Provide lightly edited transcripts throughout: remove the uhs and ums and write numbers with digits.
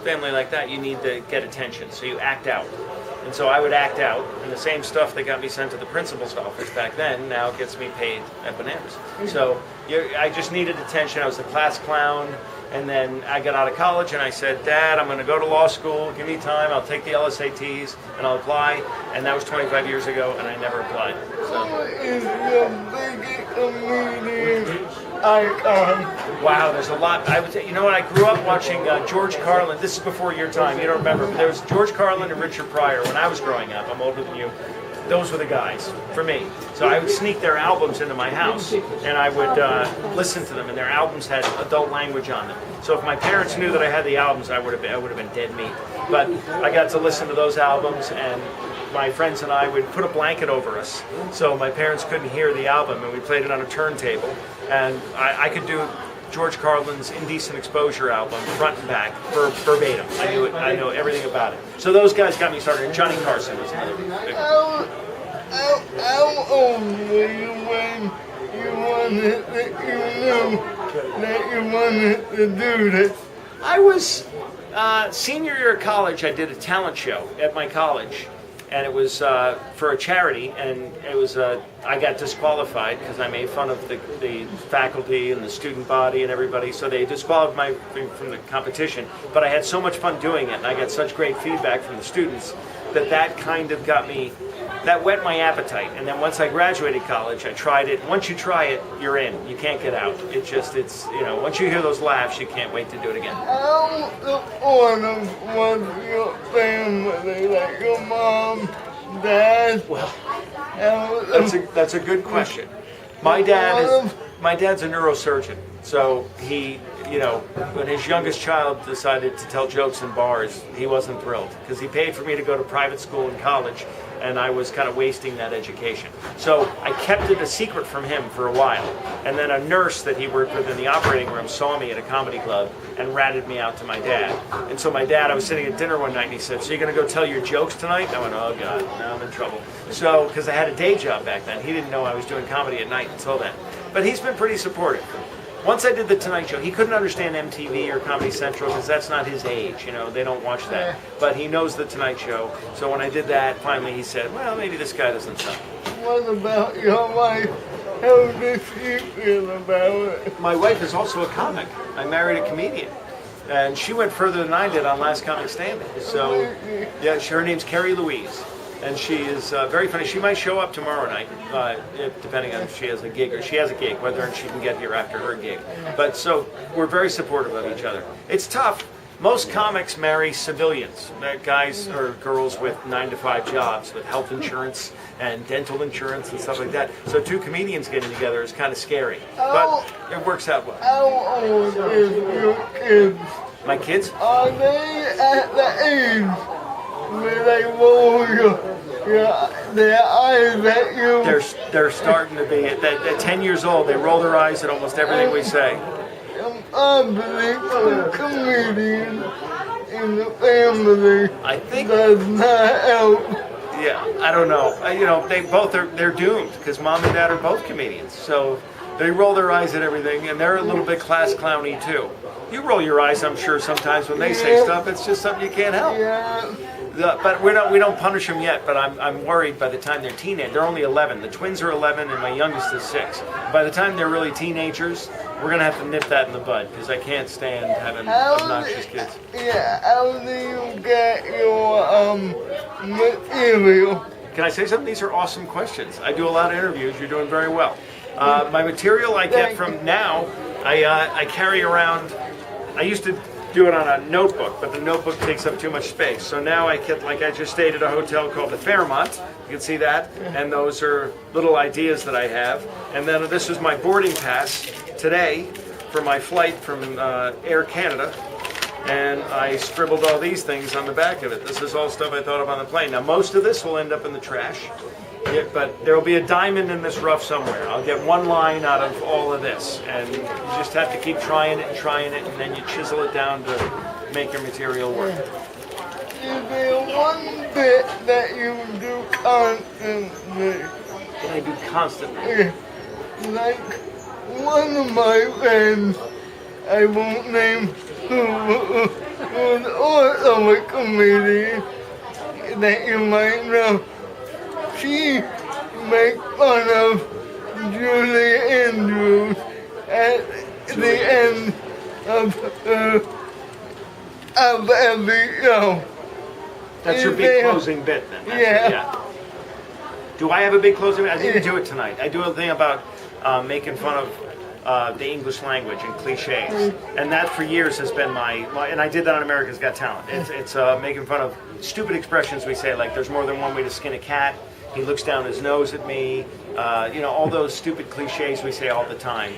family like that, you need to get attention, so you act out. And so I would act out, and the same stuff that got me sent to the principal's office back then now gets me paid at Bananas. So I just needed attention. I was the class clown, and then I got out of college and I said, Dad, I'm going to go to law school. Give me time. I'll take the LSATs and I'll apply. And that was 25 years ago, and I never applied. So. Who is the biggest comedian icon? Wow, there's a lot. I would say, you know what? I grew up watching George Carlin. This is before your time. You don't remember, but there was George Carlin and Richard Pryor when I was growing up. I'm older than you. Those were the guys for me. So I would sneak their albums into my house, and I would listen to them. And their albums had adult language on them. So if my parents knew that I had the albums, I would have been dead meat. But I got to listen to those albums, and my friends and I would put a blanket over us, so my parents couldn't hear the album, and we played it on a turntable. And I could do George Carlin's Indecent Exposure album, front and back, verbatim. I knew it. I know everything about it. So those guys got me started. And Johnny Carson was another big one. How old were you when you wanted that you wanted to do this? I was senior year of college. I did a talent show at my college, and it was for a charity, and it was I got disqualified because I made fun of the faculty and the student body and everybody, so they disqualified me from the competition. But I had so much fun doing it, and I got such great feedback from the students that kind of got me, that whet my appetite. And then once I graduated college, I tried it. Once you try it, you're in. You can't get out. It's once you hear those laughs, you can't wait to do it again. How supportive was your family, like your mom, dad? Well, that's a good question. My dad's a neurosurgeon, so he, when his youngest child decided to tell jokes in bars, he wasn't thrilled because he paid for me to go to private school and college, and I was kind of wasting that education. So I kept it a secret from him for a while, and then a nurse that he worked with in the operating room saw me at a comedy club and ratted me out to my dad. And so my dad, I was sitting at dinner one night, and he said, "So you're going to go tell your jokes tonight?" And I went, "Oh God, now I'm in trouble." So, because I had a day job back then, he didn't know I was doing comedy at night until then. But he's been pretty supportive. Once I did the Tonight Show, he couldn't understand MTV or Comedy Central because that's not his age, they don't watch that. But he knows the Tonight Show, so when I did that, finally he said, well, maybe this guy doesn't suck. What about your wife? How does she feel about it? My wife is also a comic. I married a comedian. And she went further than I did on Last Comic Standing. So, yeah, her name's Carrie Louise. And she is very funny. She might show up tomorrow night, depending on if she has a gig, or she has a gig, whether she can get here after her gig. But so we're very supportive of each other. It's tough. Most comics marry civilians, guys or girls with 9-to-5 jobs with health insurance and dental insurance and stuff like that. So two comedians getting together is kind of scary, but it works out well. How old is your kids? My kids? Are they at the age where they roll their eyes at you? They're starting to be. At 10 years old, they roll their eyes at almost everything we say. Unbelievable comedian in the family. I think does not help. Yeah, I don't know. They both they're doomed because mom and dad are both comedians. So they roll their eyes at everything, and they're a little bit class clowny too. You roll your eyes, I'm sure, sometimes when they say stuff. It's just something you can't help. Yeah. But we don't punish them yet. But I'm worried by the time they're teenagers. They're only 11. The twins are 11, and my youngest is 6. By the time they're really teenagers, we're gonna have to nip that in the bud because I can't stand having obnoxious kids. Yeah. How do you get your material? Can I say something? These are awesome questions. I do a lot of interviews. You're doing very well. My material I get from now. I carry around. I used to do it on a notebook, but the notebook takes up too much space. So now I just stayed at a hotel called the Fairmont. You can see that, and those are little ideas that I have. And then this is my boarding pass today for my flight from Air Canada, and I scribbled all these things on the back of it. This is all stuff I thought of on the plane. Now most of this will end up in the trash. Yeah, but there will be a diamond in this rough somewhere. I'll get one line out of all of this, and you just have to keep trying it, and then you chisel it down to make your material work. Is there one bit that you do constantly? That I do constantly? Like one of my friends, I won't name who, was also a comedian that you might know. She makes fun of Julie Andrews at the end of every show. That's your big closing bit, then. Yeah. Do I have a big closing bit? I didn't do it tonight. I do a thing about making fun of the English language and cliches, and that for years has been my and I did that on America's Got Talent. It's making fun of stupid expressions we say, like "There's more than one way to skin a cat." He looks down his nose at me. All those stupid cliches we say all the time.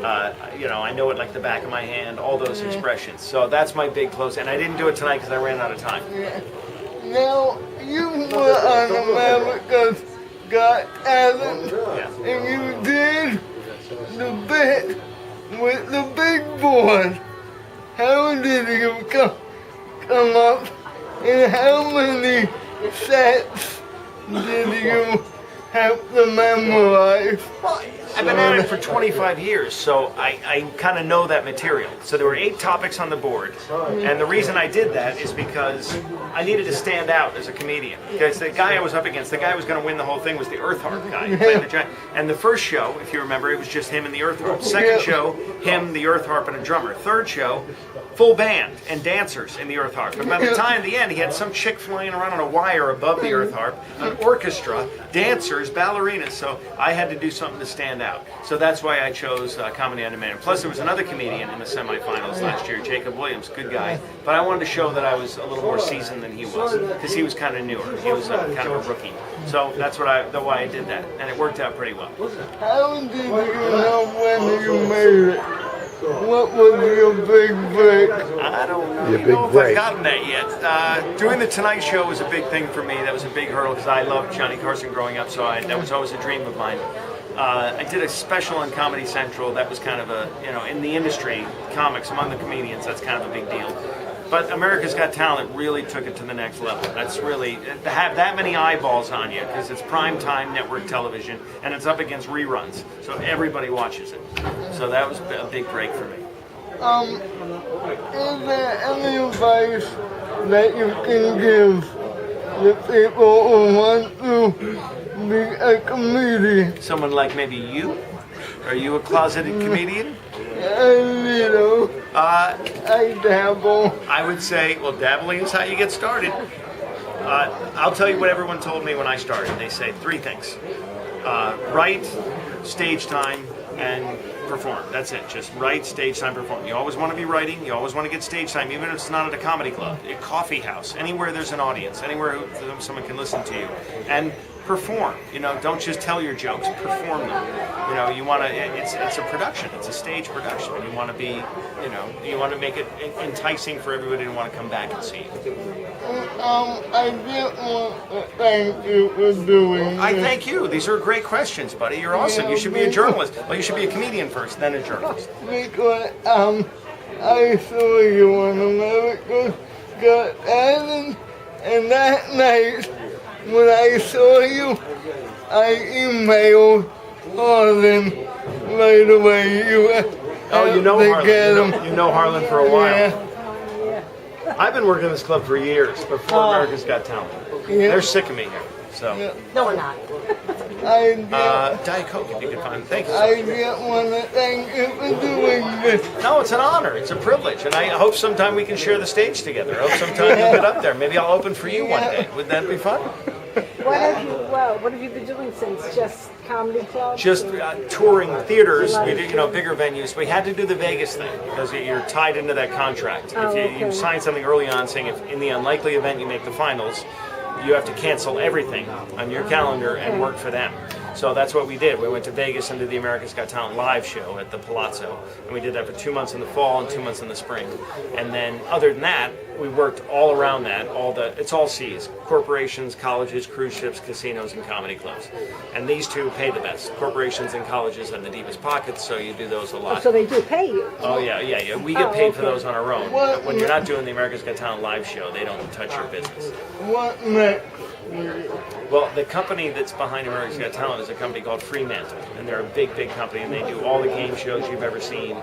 I know it like the back of my hand. All those expressions. So that's my big close, and I didn't do it tonight because I ran out of time. Now you were on America's Got Talent, and you did the bit with the big board. How did you come up, and how many sets did you have to memorize? I've been at it for 25 years, so I kind of know that material. So there were 8 topics on the board, and the reason I did that is because I needed to stand out as a comedian. Because the guy I was up against, the guy who was going to win the whole thing was the Earth Harp guy. He played the giant. And the first show, if you remember, it was just him and the Earth Harp. Second show, him, the Earth Harp, and a drummer. Third show, full band and dancers in the Earth Harp. But by the time the end, he had some chick flying around on a wire above the Earth Harp, an orchestra, dancers, ballerinas. So I had to do something to stand out. So that's why I chose Comedy on Demand. Plus, there was another comedian in the semifinals last year, Jacob Williams, good guy. But I wanted to show that I was a little more seasoned than he was, because he was kind of newer. He was kind of a rookie. So that's why I did that, and it worked out pretty well. How did you know when you made it? What was your big break? I don't know if I've gotten that yet. Doing the Tonight Show was a big thing for me. That was a big hurdle because I loved Johnny Carson growing up, so that was always a dream of mine. I did a special on Comedy Central. That was kind of in the industry, comics, among the comedians, that's kind of a big deal. But America's Got Talent really took it to the next level. That's really, to have that many eyeballs on you, because it's primetime network television, and it's up against reruns, so everybody watches it. So that was a big break for me. Is there any advice that you can give the people who want to be a comedian? Someone like maybe you? Are you a closeted comedian? I dabble. I would say, well, dabbling is how you get started. I'll tell you what everyone told me when I started. They say 3 things. Write, stage time, and perform. That's it. Just write, stage time, perform. You always want to be writing. You always want to get stage time, even if it's not at a comedy club, a coffee house, anywhere there's an audience, anywhere someone can listen to you. And perform. Don't just tell your jokes. Perform them. You want to. It's a production. It's a stage production. You want to be. You want to make it enticing for everybody to want to come back and see you. I just want to thank you for doing this. I thank you. These are great questions, buddy. You're awesome. You should be a journalist. Well, you should be a comedian first, then a journalist. Because I saw you on America's Got Talent, and that night when I saw you, I emailed Harlan right away. You know Harlan. You know Harlan for a while. Yeah. I've been working in this club for years, before America's Got Talent. They're sick of me here. So. No, we're not. Diet Coke, if you could find. Thank you. I just want to thank you for doing this. No, it's an honor. It's a privilege, and I hope sometime we can share the stage together. I hope sometime you'll get up there. Maybe I'll open for you one day. Would that be fun? What have you been doing since? Just comedy clubs? Just touring theaters. We did, bigger venues. We had to do the Vegas thing because you're tied into that contract. If you sign something early on saying if in the unlikely event you make the finals, you have to cancel everything on your calendar and work for them. So that's what we did. We went to Vegas and did the America's Got Talent live show at the Palazzo. And we did that for 2 months in the fall and 2 months in the spring. And then other than that, we worked all around that. It's all C's: corporations, colleges, cruise ships, casinos, and comedy clubs. And these two pay the best. Corporations and colleges have the deepest pockets, so you do those a lot. So they do pay you. Oh yeah. We get paid for okay. those on our own. What? When you're not doing the America's Got Talent live show, they don't touch your business. What next? Well, the company that's behind America's Got Talent is a company called Fremantle, and they're a big company, and they do all the game shows you've ever seen,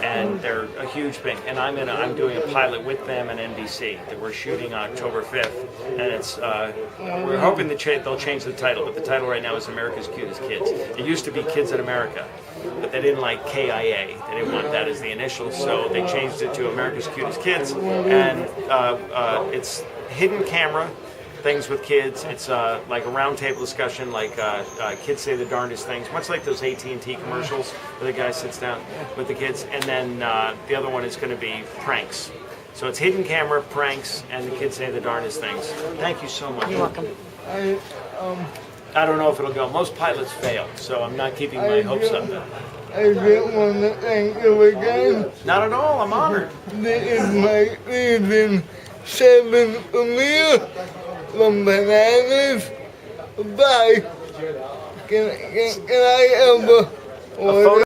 and they're a huge thing. And I'm doing a pilot with them and NBC that we're shooting on October 5th, and it's we're hoping that they'll change the title, but the title right now is America's Cutest Kids. It used to be Kids in America, but they didn't like KIA. They didn't want that as the initials, so they changed it to America's Cutest Kids, and it's hidden camera things with kids. It's like a roundtable discussion, like kids say the darndest things, much like those AT&T commercials where the guy sits down with the kids. And then the other one is going to be pranks. So it's hidden camera, pranks, and the kids say the darndest things. Thank you so much. You're welcome. I don't know if it'll go. Most pilots fail, so I'm not keeping my hopes up. I just want to thank you again. Not at all. I'm honored. This is my season 7 premiere from Bananas. Bye. Can I have a photo?